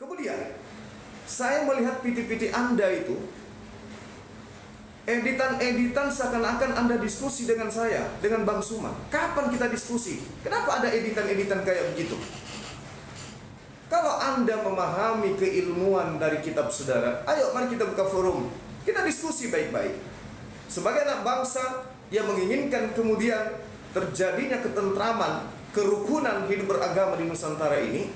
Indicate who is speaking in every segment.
Speaker 1: Kemudian saya melihat PT-PT Anda itu, editan-editan seakan-akan Anda diskusi dengan saya, dengan Bang Suma. Kapan kita diskusi? Kenapa ada editan-editan kayak begitu? Kalau Anda memahami keilmuan dari kitab saudara, ayo mari kita buka forum, kita diskusi baik-baik. Sebagai anak bangsa yang menginginkan kemudian terjadinya ketentraman, kerukunan hidup beragama di Nusantara ini,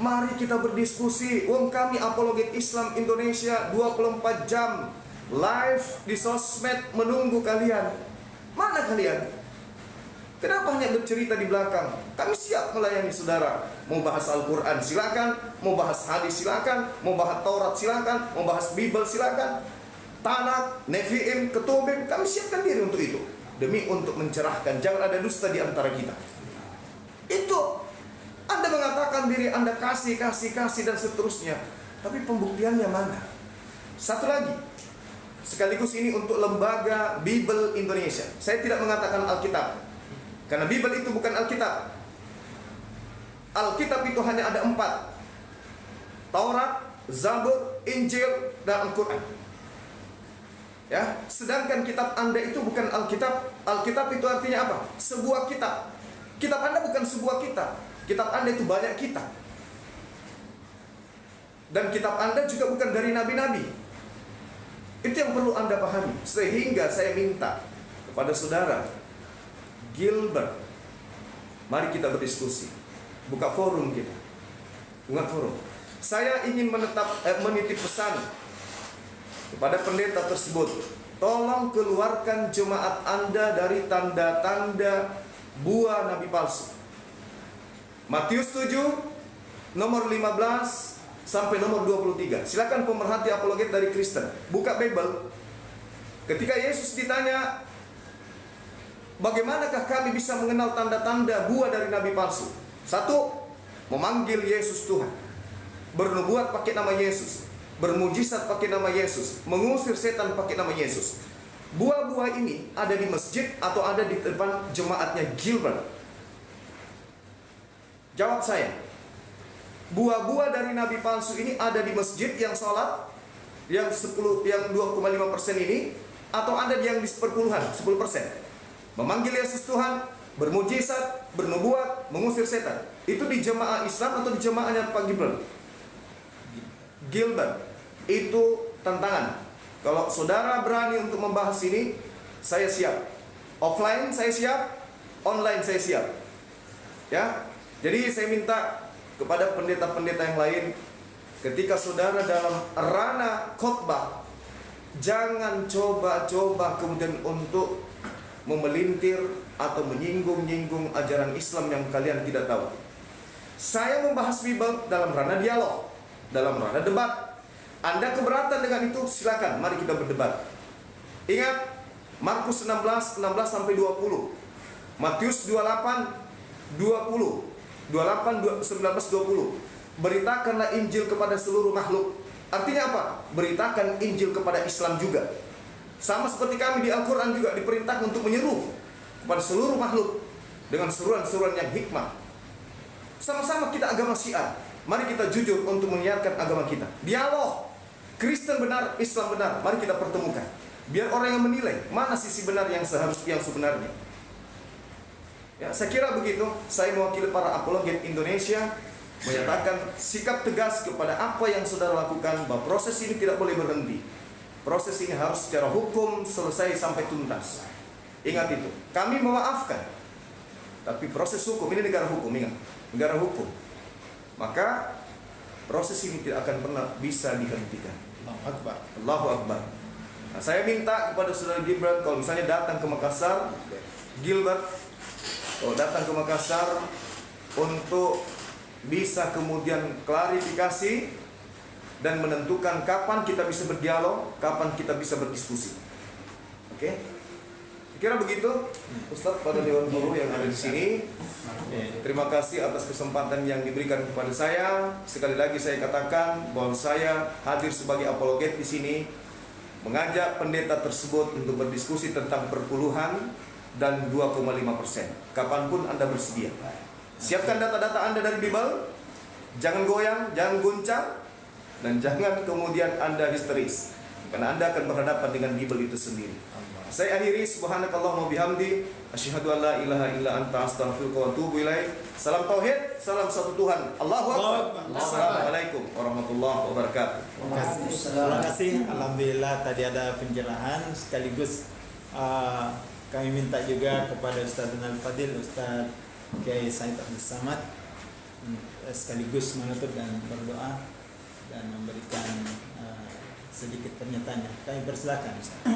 Speaker 1: mari kita berdiskusi. Wong kami apologet Islam Indonesia 24 jam live di sosmed menunggu kalian. Mana kalian? Kenapa hanya bercerita di belakang? Kami siap melayani saudara. Mau bahas Al-Quran silakan, mau bahas hadis silakan, mau bahas Taurat silakan, mau bahas Bible silakan. Tanak, Nevi'im, Ketubim, kami siapkan diri untuk itu. Demi untuk mencerahkan, jangan ada dusta di antara kita. Itu Anda mengatakan diri Anda kasih dan seterusnya, tapi pembuktiannya mana? Satu lagi, sekaligus ini untuk lembaga Bible Indonesia. Saya tidak mengatakan Alkitab, karena Bible itu bukan Alkitab. Alkitab itu hanya ada 4: Taurat, Zabur, Injil, dan Al-Quran. Ya, sedangkan kitab Anda itu bukan Alkitab. Alkitab itu artinya apa? Sebuah kitab. Kitab Anda bukan sebuah kitab. Kitab Anda itu banyak kitab. Dan kitab Anda juga bukan dari nabi-nabi. Itu yang perlu Anda pahami. Sehingga saya minta kepada saudara Gilbert, mari kita berdiskusi. Buka forum kita. Buka forum. Saya ingin menitip pesan kepada pendeta tersebut. Tolong keluarkan jemaat Anda dari tanda-tanda buah nabi palsu. Matius 7 nomor 15 sampai nomor 23. Silakan pemerhati apologet dari Kristen buka Bible. Ketika Yesus ditanya, bagaimanakah kami bisa mengenal tanda-tanda buah dari nabi palsu? 1, memanggil Yesus Tuhan, bernubuat pakai nama Yesus, bermujizat pakai nama Yesus, mengusir setan pakai nama Yesus. Buah-buah ini ada di masjid atau ada di depan jemaatnya Gilbert? Jawab saya. Buah-buah dari nabi palsu ini ada di masjid yang sholat, yang 2,5% ini, atau ada yang di seperpuluhan, 10%. Memanggil Yesus Tuhan, bermujizat, bernubuat, mengusir setan. Itu di jemaah Islam atau di jemaahnya Pak Gilbert? Gilbert. Itu tantangan. Kalau saudara berani untuk membahas ini, saya siap. Offline saya siap, online saya siap. Ya. Jadi saya minta kepada pendeta-pendeta yang lain, ketika saudara dalam ranah khotbah, jangan coba-coba kemudian untuk memelintir atau menyinggung-nyinggung ajaran Islam yang kalian tidak tahu. Saya membahas Bible dalam ranah dialog, dalam ranah debat. Anda keberatan dengan itu, silakan, mari kita berdebat. Ingat Markus 16 sampai 20, Matius 28 20, 28 19 20. Beritakanlah Injil kepada seluruh makhluk. Artinya apa? Beritakan Injil kepada Islam juga. Sama seperti kami di Al-Quran juga diperintahkan untuk menyeru kepada seluruh makhluk dengan seruan-seruan yang hikmah. Sama-sama kita agama Syiah, mari kita jujur untuk menyiarkan agama kita. Dialog, Kristen benar, Islam benar, mari kita pertemukan. Biar orang yang menilai mana sisi benar yang sebenarnya. Ya, saya kira begitu. Saya mewakili para apologet Indonesia menyatakan sikap tegas kepada apa yang saudara lakukan, bahwa proses ini tidak boleh berhenti. Proses ini harus secara hukum selesai sampai tuntas. Ingat itu. Kami memaafkan, tapi proses hukum ini negara hukum, ingat, negara hukum. Maka proses ini tidak akan pernah bisa dihentikan.
Speaker 2: Allahu Akbar.
Speaker 1: Allahu Akbar. Nah, saya minta kepada saudara Gilbert, kalau misalnya datang ke Makassar, Gilbert, datang ke Makassar untuk bisa kemudian klarifikasi dan menentukan kapan kita bisa berdialog, kapan kita bisa berdiskusi. Oke? Kira begitu, Ustaz, pada Dewan Guru yang ada di sini. Terima kasih atas kesempatan yang diberikan kepada saya. Sekali lagi saya katakan bahwa saya hadir sebagai apologet di sini, mengajak pendeta tersebut untuk berdiskusi tentang perpuluhan dan 2,5%. Kapanpun Anda bersedia. Siapkan data-data Anda dari Bible, Jangan goyang, jangan goncang, dan jangan kemudian Anda histeris, karena Anda akan berhadapan dengan Bible itu sendiri. Saya akhiri, subhanakallahumma bihamdi, asyhadu an la ilaha illa anta astaghfiruka wa atubu ilaik. Salam tauhid, salam satu Tuhan. Allahu akbar. Assalamualaikum warahmatullahi wabarakatuh.
Speaker 2: Terima kasih. Alhamdulillah tadi ada pencerahan sekaligus kami minta juga kepada Ustaz Al-Fadil, Ustaz Kiai Said Abdul Samad sekaligus menutup dan berdoa dan memberikan sedikit pernyataannya. Kami persilakan Ustaz.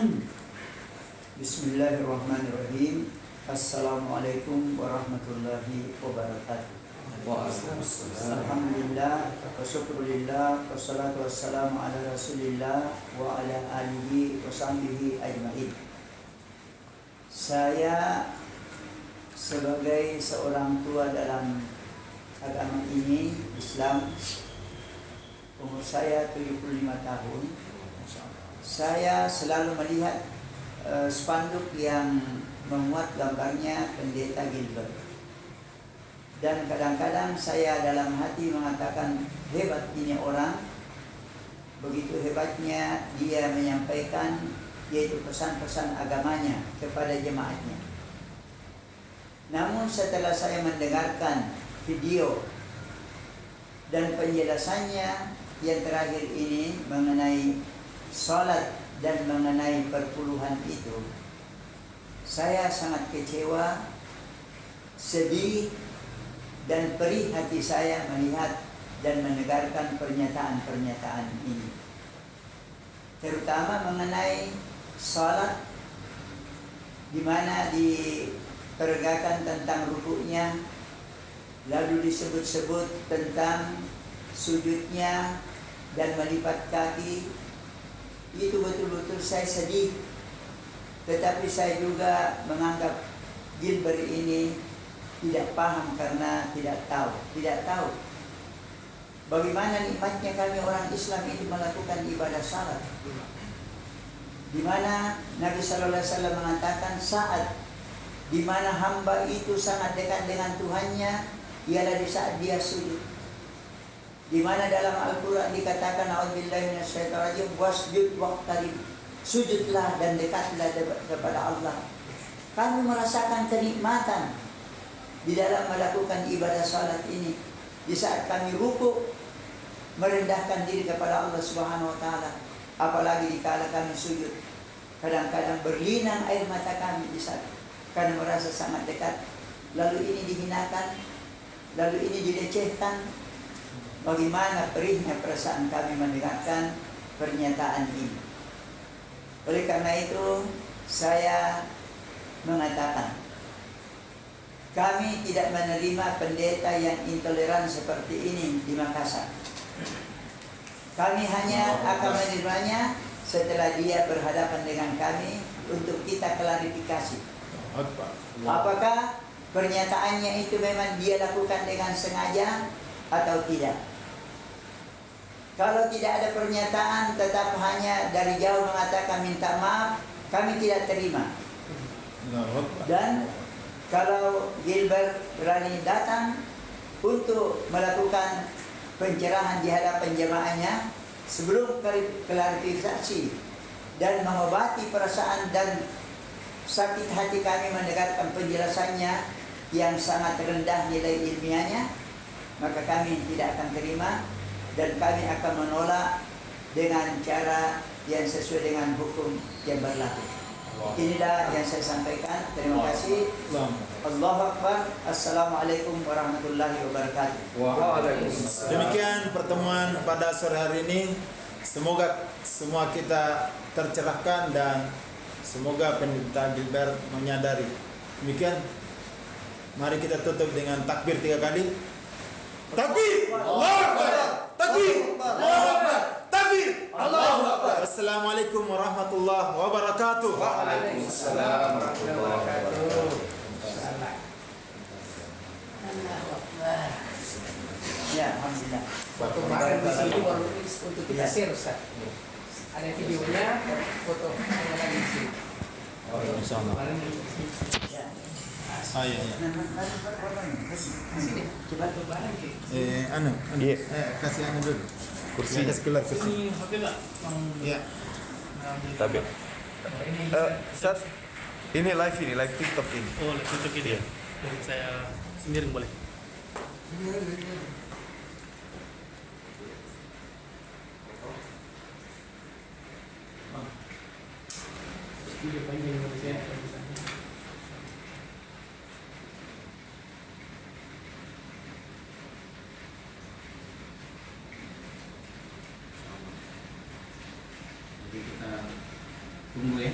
Speaker 3: Bismillahirrahmanirrahim. Assalamualaikum warahmatullahi wabarakatuh. Alhamdulillah, wa syukrulillah, wassalatu wassalamu ala rasulillah wa ala alihi wa sahbihi ajma'in. Saya sebagai seorang tua dalam agama ini, Islam, umur saya 75 tahun. Saya selalu melihat spanduk yang memuat gambarnya Pendeta Gilbert. Dan kadang-kadang saya dalam hati mengatakan, hebat ini orang, begitu hebatnya dia menyampaikan yaitu pesan-pesan agamanya kepada jemaatnya. Namun setelah saya mendengarkan video dan penjelasannya yang terakhir ini mengenai salat dan mengenai perpuluhan itu, saya sangat kecewa, sedih, dan perih hati saya melihat dan mendengarkan pernyataan-pernyataan ini. Terutama mengenai salat, di mana diperagakan tentang rukuknya, lalu disebut-sebut tentang sujudnya dan melipat kaki. Itu betul-betul saya sedih. Tetapi saya juga menganggap Gilbert ini tidak paham karena tidak tahu bagaimana nikmatnya kami orang Islam ini melakukan ibadah salat, di mana Nabi Sallallahu Alaihi Wasallam mengatakan saat di mana hamba itu sangat dekat dengan Tuhannya ialah di saat dia sujud. Di mana dalam Al-Quran dikatakan a'udzubillahi minasyaitonir rajim wasjud waqtarib, sujudlah dan dekatlah kepada Allah. Kami merasakan kenikmatan di dalam melakukan ibadah salat ini. Di saat kami rukuk, merendahkan diri kepada Allah Subhanahu wa taala, apalagi dikala kami sujud. Kadang-kadang berlinang air mata kami di saat kami merasa sangat dekat. Lalu ini dihinakan, lalu ini dilecehkan. Bagaimana perihnya perasaan kami mendengarkan pernyataan ini. Oleh karena itu, saya mengatakan, kami tidak menerima pendeta yang intoleran seperti ini di Makassar. Kami hanya akan menerimanya setelah dia berhadapan dengan kami untuk kita klarifikasi. Apakah pernyataannya itu memang dia lakukan dengan sengaja atau tidak? Kalau tidak ada pernyataan tetap hanya dari jauh mengatakan minta maaf, kami tidak terima. Dan kalau Gilbert berani datang untuk melakukan pencerahan di hadapan jemaahnya sebelum klarifikasi dan mengobati perasaan dan sakit hati kami mendengarkan penjelasannya yang sangat rendah nilai ilmiahnya, maka kami tidak akan terima dan kami akan menolak dengan cara yang sesuai dengan hukum yang berlaku. Inilah yang saya sampaikan. Terima kasih. Allahu Akbar. Assalamualaikum warahmatullahi wabarakatuh.
Speaker 1: Waalaikumsalam.
Speaker 2: Demikian pertemuan pada sore hari ini. Semoga semua kita tercerahkan dan semoga Pendeta Gilbert menyadari. Demikian. Mari kita tutup dengan takbir 3 kali. Takbir! Allahu Akbar! Takbir! Allahu Akbar! Takbir! Allahu Akbar! Assalamualaikum warahmatullahi wabarakatuh.
Speaker 1: Waalaikumsalam warahmatullahi wabarakatuh.
Speaker 3: Allahu Akbar. Ya, alhamdulillah.
Speaker 4: Foto kemarin di sini baru untuk kita share, Ustaz. Ada videonya, foto yang lagi di sini.
Speaker 2: Insyaallah.
Speaker 4: Kemarin di sini.
Speaker 3: Ya.
Speaker 2: Ah iya iya.
Speaker 4: Sini. Coba barang ke.
Speaker 2: Anu,
Speaker 1: Iya.
Speaker 2: kasih anu dulu.
Speaker 1: Kursi.
Speaker 2: Kasih keluar kursi.
Speaker 5: Ini oke nggak?
Speaker 2: Iya.
Speaker 1: Tapi Ustaz, ini live TikTok ini.
Speaker 5: Oh, untuk ini ya. Jadi saya sendiri boleh.
Speaker 4: Video panjang yang saya
Speaker 6: Jadi kita tunggu ya.